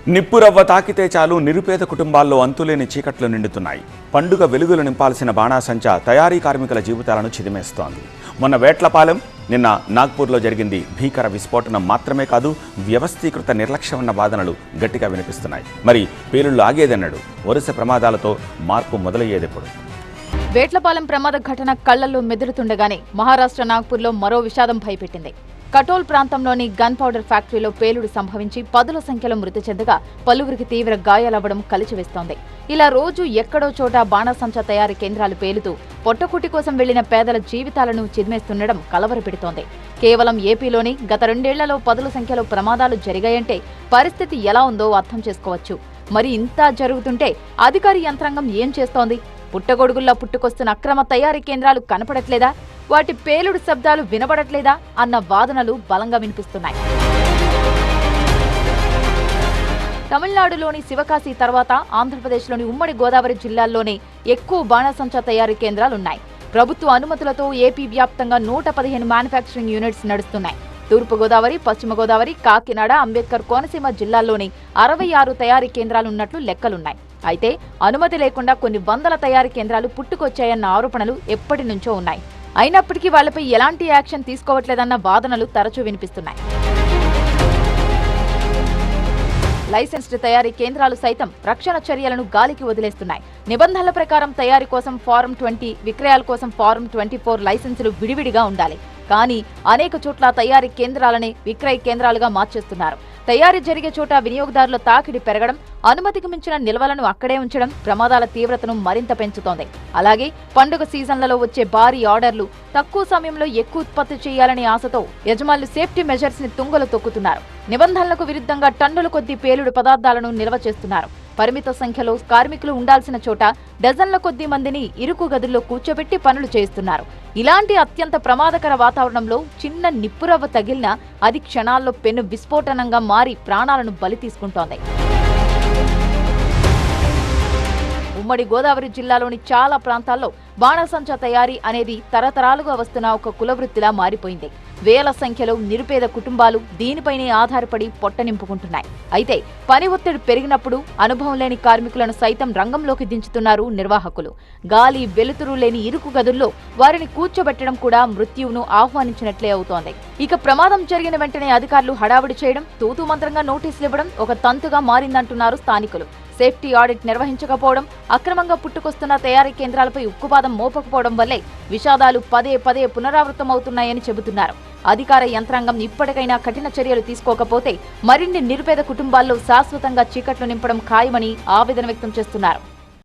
నిప్పురవ్వ తాకితే చాలు నిరుపేద కుటుంబాల్లో అంతులేని చీకట్లు నిండుతున్నాయి. పండుగ వెలుగులు నింపాల్సిన బాణాసంచా తయారీ కార్మికుల జీవితాలను చిదిమేస్తోంది. మొన్న వేట్లపాలెం, నిన్న నాగ్పూర్లో జరిగింది భీకర విస్ఫోటనం మాత్రమే కాదు, వ్యవస్థీకృత నిర్లక్ష్యమన్న వాదనలు గట్టిగా వినిపిస్తున్నాయి. మరి పేలుళ్లు ఆగేదన్నాడు? వరుస ప్రమాదాలతో మార్పు మొదలయ్యేదెప్పుడు? వేట్లపాలెం ప్రమాద ఘటన కళ్లల్లో మెదులుతుండగానే మహారాష్ట్ర నాగ్పూర్లో మరో విషాదం భయపెట్టింది. కటోల్ ప్రాంతంలోని గన్ పౌడర్ ఫ్యాక్టరీలో పేలుడు సంభవించి పదుల సంఖ్యలో మృతి చెందగా పలువురికి తీవ్ర గాయాలవ్వడం కలిచివేస్తోంది. ఇలా రోజు ఎక్కడో చోట బాణాసంచా తయారీ కేంద్రాలు పేలుతూ పొట్టకుటి కోసం వెళ్లిన పేదల జీవితాలను చిదిమేస్తుండడం కలవరపెడుతోంది. కేవలం ఏపీలోని గత 2 ఏళ్లలో పదుల సంఖ్యలో ప్రమాదాలు జరిగాయంటే పరిస్థితి ఎలా ఉందో అర్థం చేసుకోవచ్చు. మరి ఇంత జరుగుతుంటే అధికారి యంత్రాంగం ఏం చేస్తోంది? పుట్టగొడుగుల్లో పుట్టుకొస్తున్న అక్రమ తయారీ కేంద్రాలు కనపడట్లేదా? వాటి పేలుడు శబ్దాలు వినబడట్లేదా అన్న వాదనలు బలంగా వినిపిస్తున్నాయి. తమిళనాడులోని శివకాశి తర్వాత ఆంధ్రప్రదేశ్లోని ఉమ్మడి గోదావరి జిల్లాల్లోనే ఎక్కువ బాణాసంచా తయారీ కేంద్రాలున్నాయి. ప్రభుత్వ అనుమతులతో ఏపీ వ్యాప్తంగా 115 మ్యానుఫ్యాక్చరింగ్ యూనిట్స్ నడుస్తున్నాయి. తూర్పుగోదావరి, పశ్చిమ గోదావరి, కాకినాడ, అంబేద్కర్ కోనసీమ జిల్లాల్లోని 66 తయారీ కేంద్రాలున్నట్లు లెక్కలున్నాయి. అయితే అనుమతి లేకుండా కొన్ని వందల తయారీ కేంద్రాలు పుట్టుకొచ్చాయన్న ఆరోపణలు ఎప్పటి నుంచో ఉన్నాయి. అయినప్పటికీ వాళ్లపై ఎలాంటి యాక్షన్ తీసుకోవట్లేదన్న వాదనలు తరచూ వినిపిస్తున్నాయి. లైసెన్స్డ్ తయారీ కేంద్రాలు సైతం రక్షణ చర్యలను గాలికి వదిలేస్తున్నాయి. నిబంధనల ప్రకారం తయారీ కోసం ఫారం 20, విక్రయాల కోసం ఫారం 24 లైసెన్సులు విడివిడిగా ఉండాలి. కానీ అనేక చోట్ల తయారీ కేంద్రాలనే విక్రయ కేంద్రాలుగా మార్చేస్తున్నారు. తయారీ జరిగే చోట వినియోగదారుల తాకిడి పెరగడం, అనుమతికి మించిన నిల్వలను అక్కడే ఉంచడం ప్రమాదాల తీవ్రతను మరింత పెంచుతోంది. అలాగే పండుగ సీజన్లలో వచ్చే భారీ ఆర్డర్లు, తక్కువ సమయంలో ఎక్కువ ఉత్పత్తి చేయాలనే ఆశతో యజమానులు సేఫ్టీ మెజర్స్ ని తుంగలు తొక్కుతున్నారు. నిబంధనలకు విరుద్ధంగా టన్నుల కొద్దీ పేలుడు పదార్థాలను నిల్వ చేస్తున్నారు. పరిమిత సంఖ్యలో కార్మికులు ఉండాల్సిన చోట డజన్ల కొద్దీ మందిని ఇరుకు గదుల్లో కూర్చోబెట్టి పనులు చేస్తున్నారు. ఇలాంటి అత్యంత ప్రమాదకర వాతావరణంలో చిన్న నిప్పురవ్వ తగిలినా అది క్షణాల్లో పెను విస్ఫోటనంగా మారి ప్రాణాలను బలి తీసుకుంటోంది. ఉమ్మడి గోదావరి జిల్లాలోని చాలా ప్రాంతాల్లో బాణాసంచా తయారీ అనేది తరతరాలుగా వస్తున్న ఒక కులవృత్తిలా మారిపోయింది. వేల సంఖ్యలో నిరుపేద కుటుంబాలు దీనిపైనే ఆధారపడి పొట్ట నింపుకుంటున్నాయి. అయితే పని ఒత్తిడి పెరిగినప్పుడు అనుభవం లేని కార్మికులను సైతం రంగంలోకి దించుతున్నారు నిర్వాహకులు. గాలి వెలుతురు లేని ఇరుకు గదుల్లో వారిని కూర్చోబెట్టడం కూడా మృత్యువును ఆహ్వానించినట్లే అవుతోంది. ఇక ప్రమాదం జరిగిన వెంటనే అధికారులు హడావుడి చేయడం, తూతూ మంత్రంగా నోటీసులు ఇవ్వడం ఒక తంతుగా మారిందంటున్నారు స్థానికులు. సేఫ్టీ ఆడిట్ నిర్వహించకపోవడం, అక్రమంగా పుట్టుకొస్తున్న తయారీ కేంద్రాలపై ఉక్కుపాదం మోపకపోవడం వల్లే విషాదాలు పదే పదే పునరావృతమవుతున్నాయని చెబుతున్నారు. అధికార యంత్రాంగం ఇప్పటికైనా కఠిన చర్యలు తీసుకోకపోతే మరిన్ని నిరుపేద కుటుంబాల్లో శాశ్వతంగా చీకట్లు నింపడం ఖాయమని ఆవేదన వ్యక్తం చేస్తున్నారు.